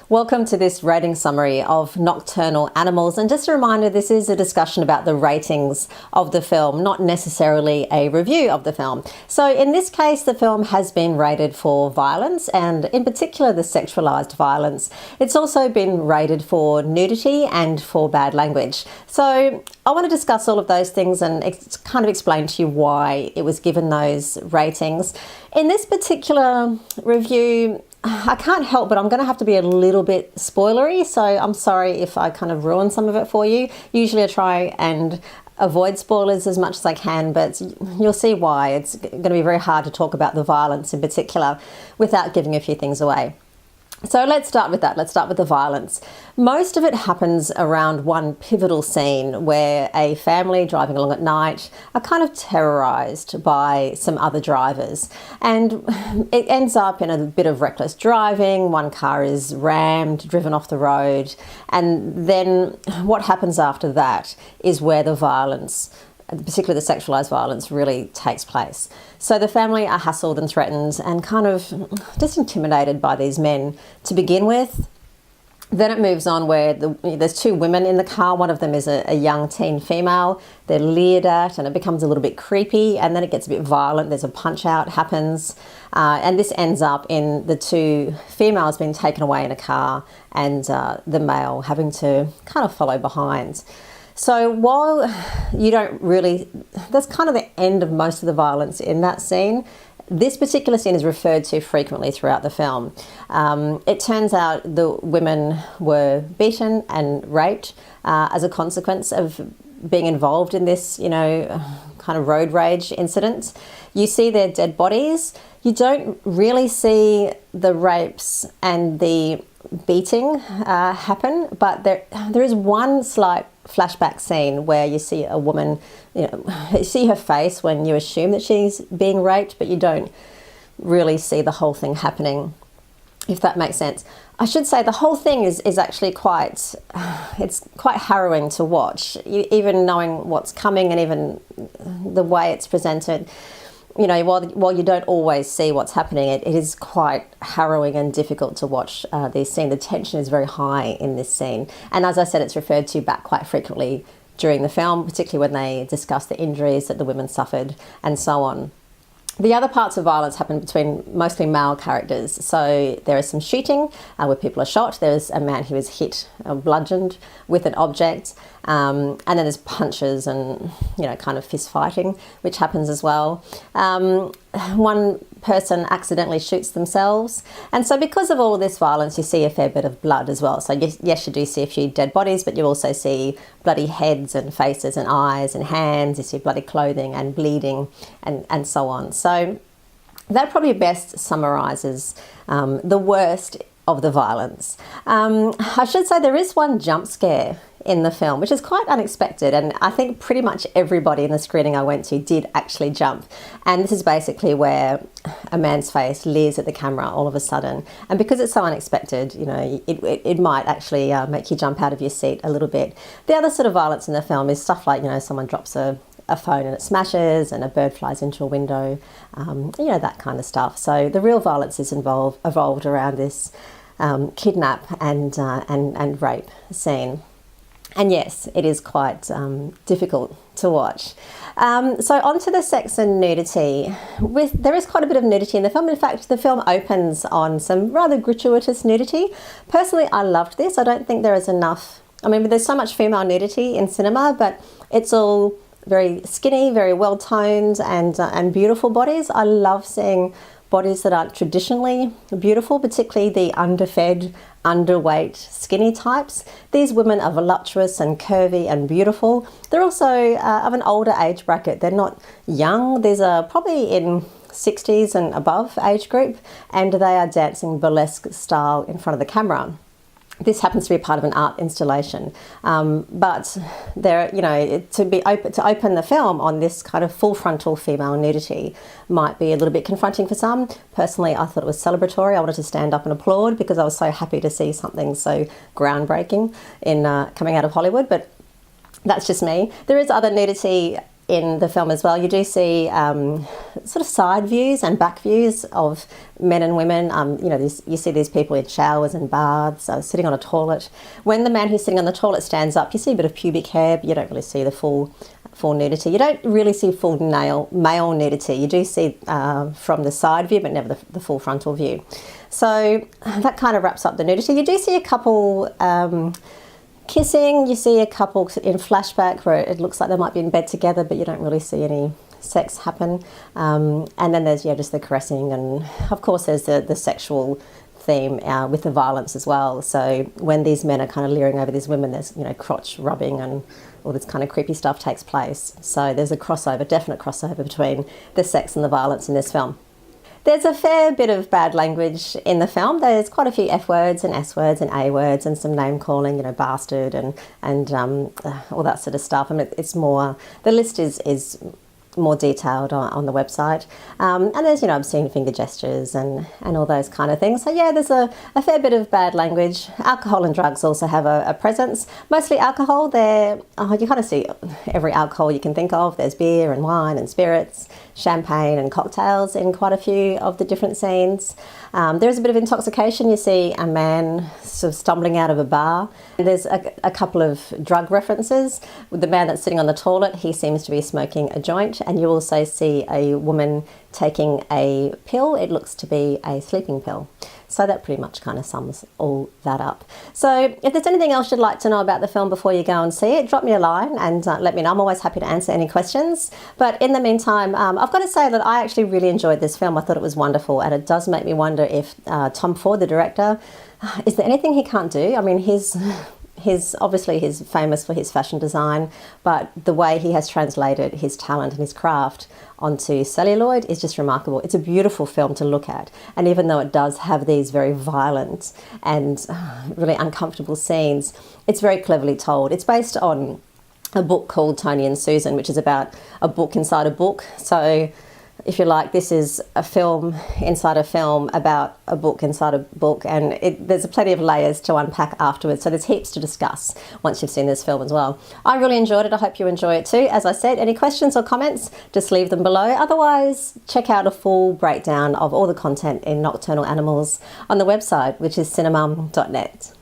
Welcome to this rating summary of Nocturnal Animals, and just a reminder, this is a discussion about the ratings of the film, not necessarily a review of the film. So in this case, the film has been rated for violence, and in particular the sexualized violence. It's also been rated for nudity and for bad language. So I want to discuss all of those things and kind of explain to you why it was given those ratings. In this particular review, I can't help but I'm going to have to be a little bit spoilery, so I'm sorry if I kind of ruin some of it for you. Usually I try and avoid spoilers as much as I can, but you'll see why. It's going to be very hard to talk about the violence in particular without giving a few things away. So let's start with that. Let's start with the violence. Most of it happens around one pivotal scene where a family driving along at night are kind of terrorized by some other drivers. And it ends up in a bit of reckless driving. One car is rammed, driven off the road. And then what happens after that is where the violence, particularly the sexualized violence, really takes place. So the family are hassled and threatened and kind of just intimidated by these men to begin with. Then it moves on where there's two women in the car. One of them is a young teen female. They're leered at and it becomes a little bit creepy, and then it gets a bit violent. There's a punch out happens, and this ends up in the two females being taken away in a car and the male having to kind of follow behind. So while you don't really, that's kind of the end of most of the violence in that scene. This particular scene is referred to frequently throughout the film. It turns out the women were beaten and raped as a consequence of being involved in this, kind of road rage incident. You see their dead bodies. You don't really see the rapes and the beating happen, but there is one slight flashback scene where you see a woman, you see her face when you assume that she's being raped, but you don't really see the whole thing happening, if that makes sense. I should say the whole thing is actually quite harrowing to watch, even knowing what's coming and even the way it's presented. While you don't always see what's happening, it is quite harrowing and difficult to watch this scene. The tension is very high in this scene. And as I said, it's referred to back quite frequently during the film, particularly when they discuss the injuries that the women suffered and so on. The other parts of violence happen between mostly male characters. So there is some shooting where people are shot. There's a man who is hit, bludgeoned with an object. And then there's punches and, kind of fist fighting, which happens as well. One person accidentally shoots themselves. And so because of all of this violence, you see a fair bit of blood as well. So yes, you do see a few dead bodies, but you also see bloody heads and faces and eyes and hands. You see bloody clothing and bleeding and so on. So that probably best summarises the worst of the violence. I should say there is one jump scare in the film, which is quite unexpected, and I think pretty much everybody in the screening I went to did actually jump. And this is basically where a man's face leers at the camera all of a sudden, and because it's so unexpected, it might actually make you jump out of your seat a little bit. The other sort of violence in the film is stuff like, someone drops a phone and it smashes, and a bird flies into a window, that kind of stuff. So the real violence is evolved around this kidnap and rape scene. And yes, it is quite difficult to watch. So on to the sex and nudity. There is quite a bit of nudity in the film. In fact, the film opens on some rather gratuitous nudity. Personally, I loved this. I don't think there is enough. There's so much female nudity in cinema, but it's all very skinny, very well-toned and beautiful bodies. I love seeing bodies that aren't traditionally beautiful, particularly the underfed, underweight, skinny types. These women are voluptuous and curvy and beautiful. They're also of an older age bracket. They're not young. These are probably in 60s and above age group, and they are dancing burlesque style in front of the camera. This happens to be part of an art installation, but there, to open the film on this kind of full frontal female nudity might be a little bit confronting for some. Personally, I thought it was celebratory. I wanted to stand up and applaud because I was so happy to see something so groundbreaking in coming out of Hollywood. But that's just me. There is other nudity in the film as well. You do see sort of side views and back views of men and women. You know, you see these people in showers and baths, sitting on a toilet. When the man who's sitting on the toilet stands up, you see a bit of pubic hair, but you don't really see the full nudity. You don't really see full male nudity. You do see from the side view, but never the full frontal view. So that kind of wraps up the nudity. You do see a couple kissing. You see a couple in flashback where it looks like they might be in bed together, but you don't really see any sex happen. And then there's just the caressing, and of course there's the sexual theme with the violence as well. So when these men are kind of leering over these women, there's crotch rubbing and all this kind of creepy stuff takes place. So there's a crossover, definite crossover between the sex and the violence in this film. There's a fair bit of bad language in the film. There's quite a few F words and S words and A words and some name calling, bastard and all that sort of stuff. I mean, it's more, the list is more detailed on the website. And there's, obscene finger gestures and all those kind of things. So yeah, there's a fair bit of bad language. Alcohol and drugs also have a presence. Mostly alcohol. You kind of see every alcohol you can think of. There's beer and wine and spirits, champagne and cocktails in quite a few of the different scenes. There's a bit of intoxication. You see a man sort of stumbling out of a bar. There's a couple of drug references. With the man that's sitting on the toilet, he seems to be smoking a joint. And you also see a woman taking a pill. It looks to be a sleeping pill. So that pretty much kind of sums all that up. So if there's anything else you'd like to know about the film before you go and see it, drop me a line and let me know. I'm always happy to answer any questions. But in the meantime, I've got to say that I actually really enjoyed this film. I thought it was wonderful, and it does make me wonder if Tom Ford, the director, is there anything he can't do? I mean, he's famous for his fashion design, but the way he has translated his talent and his craft onto celluloid is just remarkable. It's a beautiful film to look at, and even though it does have these very violent and really uncomfortable scenes, it's very cleverly told. It's based on a book called Tony and Susan, which is about a book inside a book. So if you like, this is a film inside a film about a book inside a book, and there's plenty of layers to unpack afterwards, so there's heaps to discuss once you've seen this film as well. I really enjoyed it. I hope you enjoy it too. As I said, any questions or comments, just leave them below. Otherwise, check out a full breakdown of all the content in Nocturnal Animals on the website, which is cinemum.net.